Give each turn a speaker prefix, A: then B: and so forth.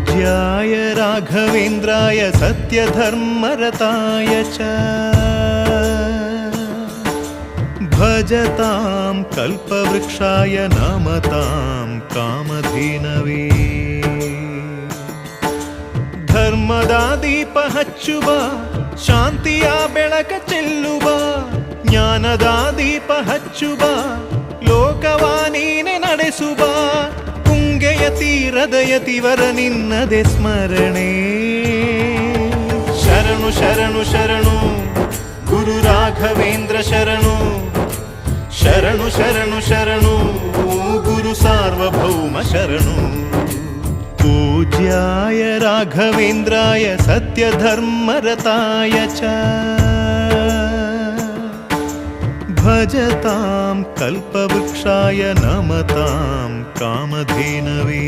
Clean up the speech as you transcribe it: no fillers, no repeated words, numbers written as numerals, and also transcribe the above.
A: पूज्याय राघवेन्द्राय सत्यधर्मरताय च भजतां कल्पवृक्षाय नमतां कामधेनवे ಧರ್ಮದ ದೀಪ ಹಚ್ಚುವ ಶಾಂತಿಯ ಬೆಳಕ ಚೆಲ್ಲುವ ಜ್ಞಾನದ ದೀಪ ಹಚ್ಚುವ ಲೋಕವ ನೀನೆ ನಡೆಸುವ ತುಂಗೆಯ ತೀರದ ಯತಿವರ ನಿನ್ನದೆ ಸ್ಮರಣೆ ಶರಣು ಶರಣು ಶರಣು ಗುರು ರಾಘವೇಂದ್ರ ಶರಣು ಶರಣು ಶರಣು ಶರಣು ಗುರು ಸಾರ್ವಭೌಮ ಶರಣು पूज्याय राघवेन्द्राय सत्यधर्मरताय च भजतां कल्पवृक्षाय नमतां कामधेनवे।